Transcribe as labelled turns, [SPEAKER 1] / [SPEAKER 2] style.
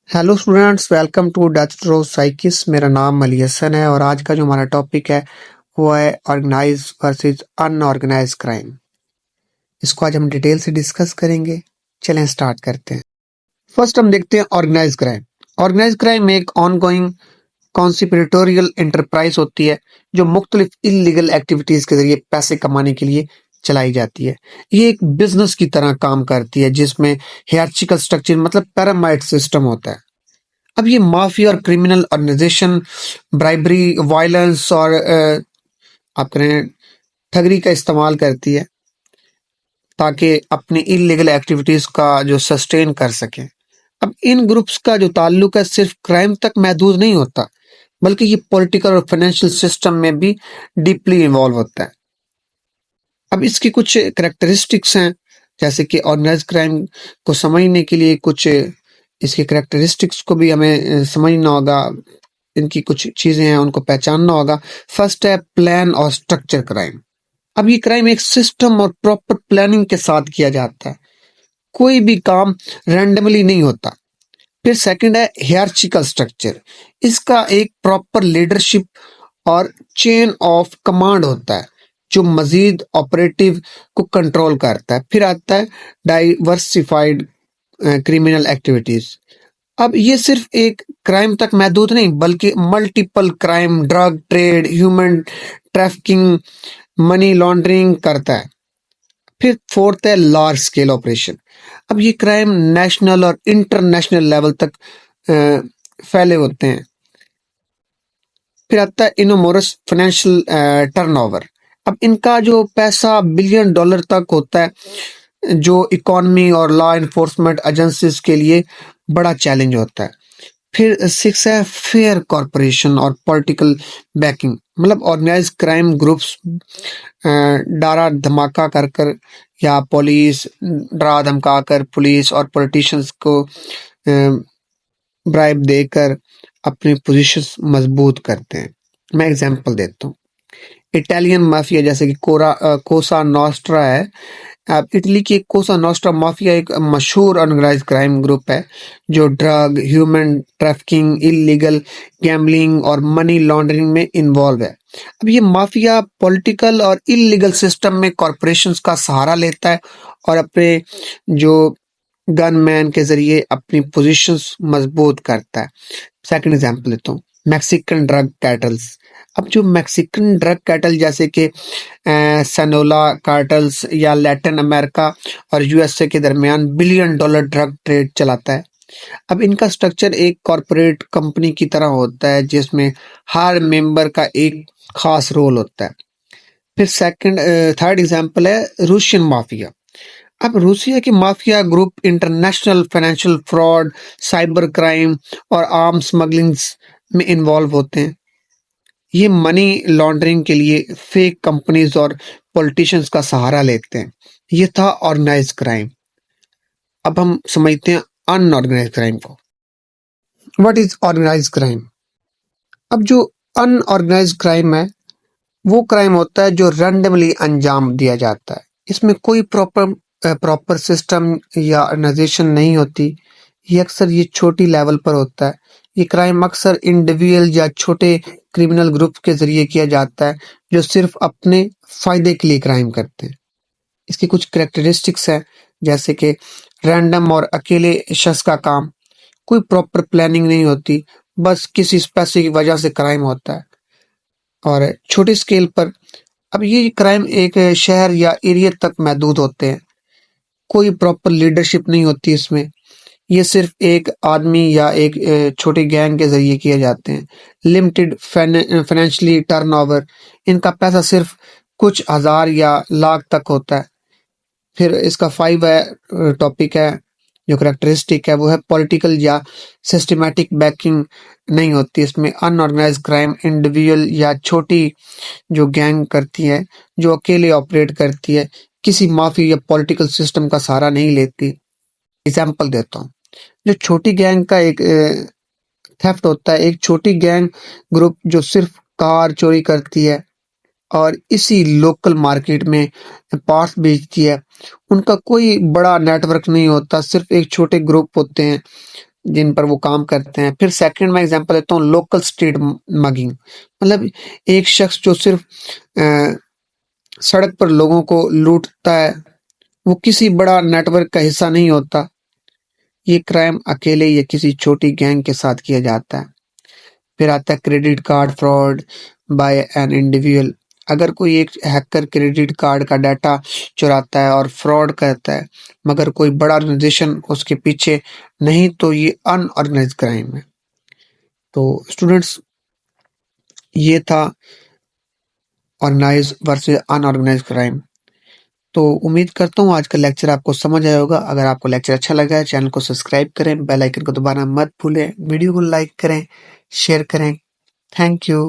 [SPEAKER 1] Hello students, welcome to Dutch साइकिस। मेरा नाम अली हसन है और आज का जो हमारा टॉपिक है वो है ऑर्गेनाइज वर्सेस अनऑर्गेनाइज क्राइम। इसको आज हम डिटेल से डिस्कस करेंगे। चलें स्टार्ट करते हैं। फर्स्ट हम देखते हैं ऑर्गेनाइज क्राइम। ऑर्गेनाइज क्राइम एक ऑनगोइंग कॉन्स्पिरेटोरियल एंटरप्राइज होती है जो मुख्तलिफ इलीगल एक्टिविटीज के जरिए पैसे कमाने के लिए चलाई जाती है। ये एक बिजनेस की तरह काम करती है जिसमें हियरार्चिकल स्ट्रक्चर मतलब पिरामिड सिस्टम होता है। अब ये माफिया और क्रिमिनल ऑर्गेनाइजेशन ब्राइबरी, वायलेंस और आप करें ठगरी का इस्तेमाल करती है ताकि अपनी इलीगल एक्टिविटीज का जो सस्टेन कर सके। अब इन ग्रुप्स का जो ताल्लुक है सिर्फ क्राइम तक महदूद नहीं होता, बल्कि ये पॉलिटिकल और फाइनेंशियल सिस्टम में भी डीपली इन्वॉल्व होता है। अब इसकी कुछ करेक्टरिस्टिक्स हैं, जैसे कि ऑर्गेनाइज क्राइम को समझने के लिए कुछ इसके करेक्टरिस्टिक्स को भी हमें समझना होगा। इनकी कुछ चीजें हैं उनको पहचानना होगा। फर्स्ट है प्लान और स्ट्रक्चर क्राइम। अब ये क्राइम एक सिस्टम और प्रॉपर प्लानिंग के साथ किया जाता है, कोई भी काम रैंडमली नहीं होता। फिर सेकंड है हियरार्चिकल स्ट्रक्चर। इसका एक प्रॉपर लीडरशिप और चेन ऑफ कमांड होता है जो मजीद ऑपरेटिव को कंट्रोल करता है। फिर आता है डाइवर्सिफाइड क्रिमिनल एक्टिविटीज। अब ये सिर्फ एक क्राइम तक महदूद नहीं, बल्कि multiple crime, drug trade, human trafficking, money laundering करता है। फिर फोर्थ है लार्ज स्केल ऑपरेशन। अब ये क्राइम नेशनल और इंटरनेशनल लेवल तक फैले होते हैं। फिर आता है इनोमोरस फाइनेंशियल टर्नओवर। अब इनका जो पैसा बिलियन डॉलर तक होता है, जो इकोनॉमी और लॉ इन्फोर्समेंट एजेंसीज के लिए बड़ा चैलेंज होता है। फिर सिक्स है फेयर कॉरपोरेशन और पॉलिटिकल बैकिंग। मतलब ऑर्गेनाइज क्राइम ग्रुप्स डरा धमाका कर कर या पुलिस डरा धमका कर पुलिस और पॉलिटिशियंस को ब्राइब देकर अपनी पोजीशंस मजबूत करते हैं। मैं एग्जांपल देता हूँ। इटालियन माफिया जैसे कि कोसा नॉस्ट्रा है। अब इटली की कोसा नॉस्ट्रा माफिया एक मशहूर ऑर्गेनाइज्ड क्राइम ग्रुप है जो drug, human trafficking, illegal gambling और मनी लॉन्ड्रिंग में इन्वॉल्व है। अब ये माफिया पॉलिटिकल और इलीगल सिस्टम में कॉरपोरेशंस का सहारा लेता है और अपने जो गनमैन के जरिए अपनी पोजीशंस मजबूत करता है। सेकंड एग्जांपल लेता हूँ, मैक्सिकन ड्रग कैटल्स। अब जो मैक्सिकन ड्रग कैटल जैसे कि सनोला कार्टल्स या लैटिन अमेरिका और यूएसए के दरमियान बिलियन डॉलर ड्रग ट्रेड चलाता है। अब इनका स्ट्रक्चर एक कॉरपोरेट कंपनी की तरह होता है जिसमें हर मेंबर का एक खास रोल होता है। फिर थर्ड एग्जांपल है रूशियन माफिया। अब रूसिया की mafia group international financial fraud, cyber crime और आर्म स्मगलिंग में इन्वॉल्व होते हैं। ये मनी लॉन्ड्रिंग के लिए फेक कंपनीज और पॉलिटिशियंस का सहारा लेते हैं। ये था ऑर्गेनाइज क्राइम। अब हम समझते हैं अनऑर्गेनाइज क्राइम को। What is organize crime? अब जो अनऑर्गेनाइज क्राइम है वो क्राइम होता है जो रैंडमली अंजाम दिया जाता है। इसमें कोई प्रॉपर सिस्टम या ऑर्गेनाइजेशन नहीं होती। ये छोटी लेवल पर होता है। ये क्राइम अक्सर इंडिविजुअल या छोटे क्रिमिनल ग्रुप के जरिए किया जाता है जो सिर्फ अपने फायदे के लिए क्राइम करते हैं। इसकी कुछ करेक्टरिस्टिक्स हैं, जैसे कि रैंडम और अकेले शख्स का काम, कोई प्रॉपर प्लानिंग नहीं होती, बस किसी पैसे की वजह से क्राइम होता है। और छोटे स्केल पर अब ये क्राइम एक शहर या एरिया तक महदूद होते हैं, कोई प्रॉपर लीडरशिप नहीं होती इसमें। ये सिर्फ एक आदमी या एक छोटी गैंग के जरिए किए जाते हैं। लिमिटेड फाइनेंशियली टर्नओवर, इनका पैसा सिर्फ कुछ हजार या लाख तक होता है। फिर इसका टॉपिक है जो करेक्टरिस्टिक है वो है पॉलिटिकल या सिस्टमैटिक बैकिंग नहीं होती इसमें। अनऑर्गेनाइज क्राइम इंडिविजुअल या छोटी जो गैंग करती है, जो अकेले ऑपरेट करती है, किसी माफिया या पॉलिटिकल सिस्टम का सहारा नहीं लेती। एग्जाम्पल देता हूँ, जो छोटी गैंग का एक थेफ्ट होता है, एक छोटी गैंग ग्रुप जो सिर्फ कार चोरी करती है और इसी लोकल मार्केट में पार्ट्स बेचती है। उनका कोई बड़ा नेटवर्क नहीं होता, सिर्फ एक छोटे ग्रुप होते हैं جن پر وہ کام کرتے ہیں. پھر سیکنڈ میں ایگزامپل دیتا ہوں لوکل اسٹریٹ مگنگ، مطلب ایک شخص جو صرف سڑک پر لوگوں کو لوٹتا ہے، وہ کسی بڑا نیٹ ورک کا حصہ نہیں ہوتا. یہ کرائم اکیلے یا کسی چھوٹی گینگ کے ساتھ کیا جاتا ہے. پھر آتا ہے credit card fraud by an individual. اگر کوئی ایک ہیکر کریڈٹ کارڈ کا ڈیٹا چراتا ہے اور فراڈ کرتا ہے مگر کوئی بڑا آرگنائزیشن اس کے پیچھے نہیں تو یہ ان آرگنائز کرائم ہے. تو اسٹوڈنٹس یہ تھا آرگنائز ورسز ان آرگنائز کرائم. تو امید کرتا ہوں آج کا لیکچر آپ کو سمجھ آیا ہوگا. اگر آپ کو لیکچر اچھا لگا ہے چینل کو سبسکرائب کریں، بیل آئیکن کو دبانا مت بھولیں، ویڈیو کو لائک کریں، شیئر کریں. Thank you.